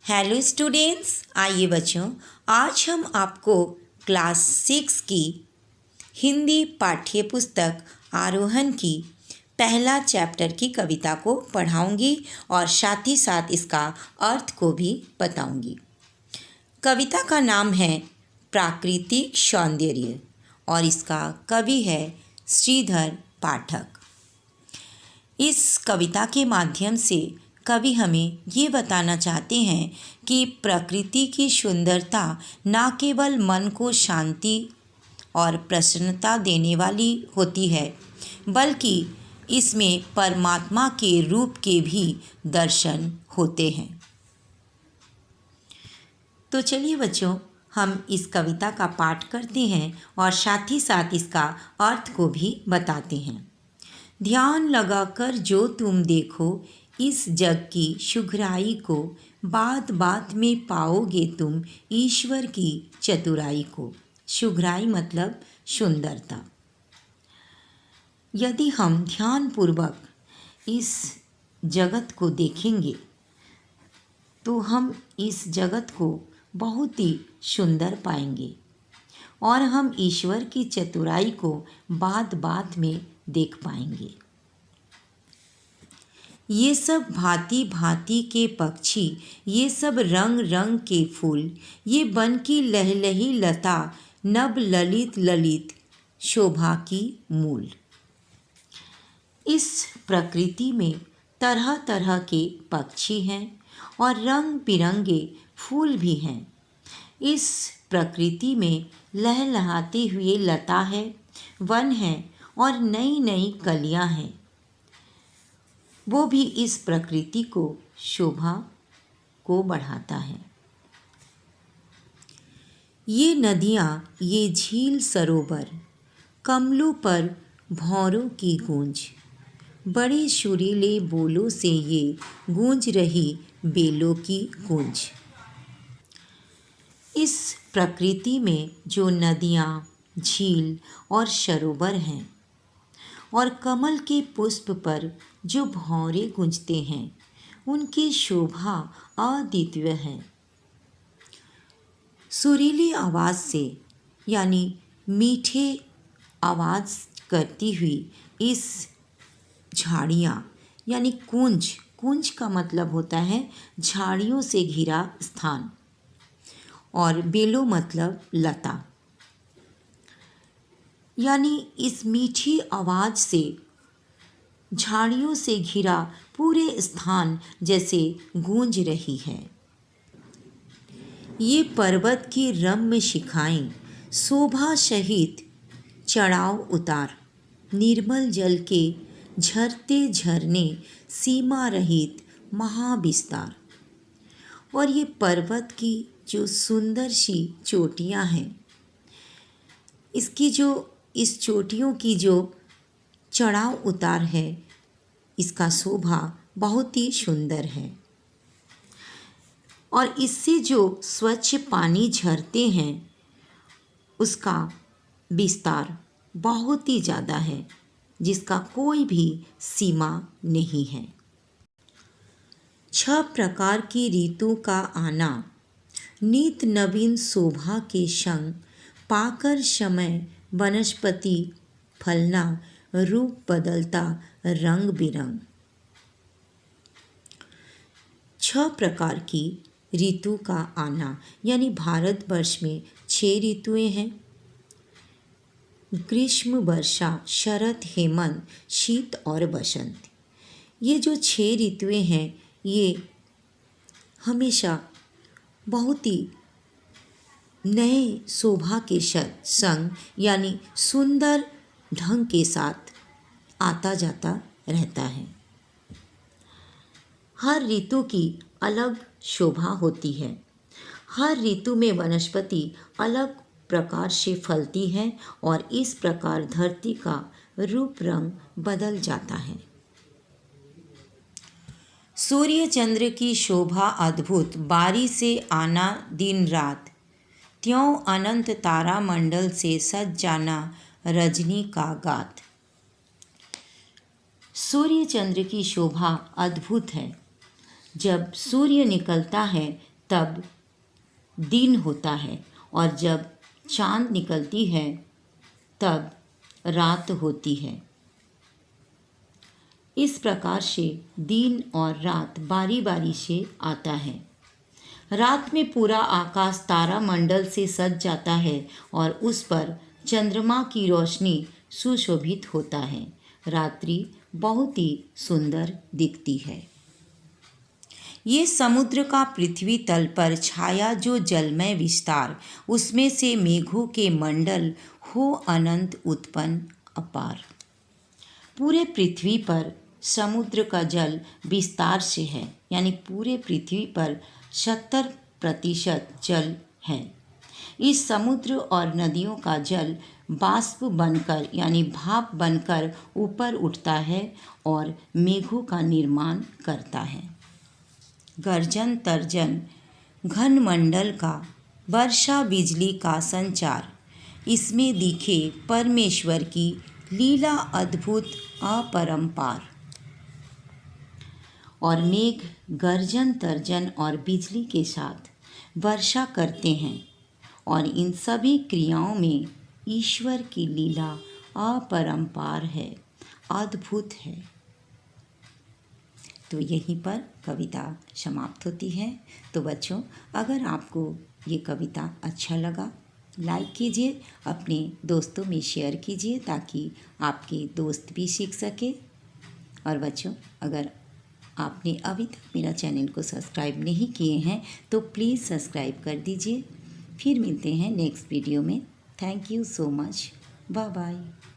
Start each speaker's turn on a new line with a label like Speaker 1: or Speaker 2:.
Speaker 1: Hello students, आइए बच्चों, आज हम आपको क्लास 6 की हिंदी पाठ्य पुस्तक आरोहण की पहला चैप्टर की कविता को पढ़ाऊंगी और साथ ही साथ इसका अर्थ को भी बताऊंगी। कविता का नाम है प्राकृतिक सौंदर्य और इसका कवि है श्रीधर पाठक। इस कविता के माध्यम से कवि हमें ये बताना चाहते हैं कि प्रकृति की सुंदरता न केवल मन को शांति और प्रसन्नता देने वाली होती है, बल्कि इसमें परमात्मा के रूप के भी दर्शन होते हैं। तो चलिए बच्चों, हम इस कविता का पाठ करते हैं और साथ ही साथ इसका अर्थ को भी बताते हैं। ध्यान लगाकर जो तुम देखो इस जग की सुघराई को, बात बात में पाओगे तुम ईश्वर की चतुराई को। सुघराई मतलब सुंदरता। यदि हम ध्यानपूर्वक इस जगत को देखेंगे तो हम इस जगत को बहुत ही सुंदर पाएंगे और हम ईश्वर की चतुराई को बात बात में देख पाएंगे। ये सब भांति भांति के पक्षी, ये सब रंग रंग के फूल, ये वन की लहलही लता, नभ ललित ललित शोभा की मूल। इस प्रकृति में तरह तरह के पक्षी हैं और रंग बिरंगे फूल भी हैं। इस प्रकृति में लहलहाते हुए लता है, वन है और नई नई कलियां हैं। वो भी इस प्रकृति को शोभा को बढ़ाता है। ये नदियाँ, ये झील सरोवर, कमलों पर भौरों की गूंज, बड़े सुरीले बोलों से ये गूंज रही बेलों की गूंज। इस प्रकृति में जो नदियाँ, झील और सरोवर हैं और कमल के पुष्प पर जो भौरे गूंजते हैं, उनकी शोभा अद्वितीय है। सुरीली आवाज़ से यानी मीठे आवाज़ करती हुई इस झाड़ियाँ यानी कुंज, कुंज का मतलब होता है झाड़ियों से घिरा स्थान, और बेलो मतलब लता, यानी इस मीठी आवाज़ से झाड़ियों से घिरा पूरे स्थान जैसे गूंज रही है। ये पर्वत की रम्य शिखाएं, शोभा सहित चढ़ाव उतार, निर्मल जल के झरते झरने, सीमा रहित महाविस्तार। और ये पर्वत की जो सुंदर सी चोटियाँ हैं, इसकी जो इस चोटियों की जो चढ़ाव उतार है, इसका शोभा बहुत ही सुंदर है। और इससे जो स्वच्छ पानी झरते हैं, उसका विस्तार बहुत ही ज़्यादा है, जिसका कोई भी सीमा नहीं है। 6 प्रकार की ऋतु का आना, नित नवीन शोभा के संग, पाकर समय वनस्पति फलना, रूप बदलता रंग बिरंग। 6 प्रकार की ऋतु का आना, यानी भारतवर्ष में 6 ऋतुएं हैं। ग्रीष्म, वर्षा, शरद, हेमंत, शीत और बसंत। ये जो 6 ऋतुएं हैं, ये हमेशा बहुत ही नए शोभा के संग यानी सुंदर ढंग के साथ आता जाता रहता है। हर ऋतु की अलग शोभा होती है। हर ऋतु में वनस्पति अलग प्रकार से फलती है और इस प्रकार धरती का रूप रंग बदल जाता है। सूर्य चंद्र की शोभा अद्भुत, बारी से आना दिन रात, त्यों अनंत तारा मंडल से सज जाना रजनी का गात। सूर्य चंद्र की शोभा अद्भुत है। जब सूर्य निकलता है तब दिन होता है और जब चांद निकलती है तब रात होती है। इस प्रकार से दिन और रात बारी बारी से आता है। रात में पूरा आकाश तारा मंडल से सज जाता है और उस पर चंद्रमा की रोशनी सुशोभित होता है। रात्रि बहुत ही सुंदर दिखती है। ये समुद्र का पृथ्वी तल पर छाया जो जलमय विस्तार, उसमें से मेघों के मंडल हो अनंत उत्पन्न अपार। पूरे पृथ्वी पर समुद्र का जल विस्तार से है, यानी पूरे पृथ्वी पर 70% जल है। इस समुद्र और नदियों का जल बाष्प बनकर यानी भाप बनकर ऊपर उठता है और मेघों का निर्माण करता है। गर्जन तर्जन घन मंडल का, वर्षा बिजली का संचार, इसमें दिखे परमेश्वर की लीला अद्भुत अपरंपार। और मेघ गर्जन तर्जन और बिजली के साथ वर्षा करते हैं और इन सभी क्रियाओं में ईश्वर की लीला अपरंपार है, अद्भुत है। तो यहीं पर कविता समाप्त होती है। तो बच्चों, अगर आपको ये कविता अच्छा लगा, लाइक कीजिए, अपने दोस्तों में शेयर कीजिए ताकि आपके दोस्त भी सीख सके। और बच्चों, अगर आपने अभी तक मेरा चैनल को सब्सक्राइब नहीं किए हैं तो प्लीज़ सब्सक्राइब कर दीजिए। फिर मिलते हैं नेक्स्ट वीडियो में। Thank you so much. Bye bye.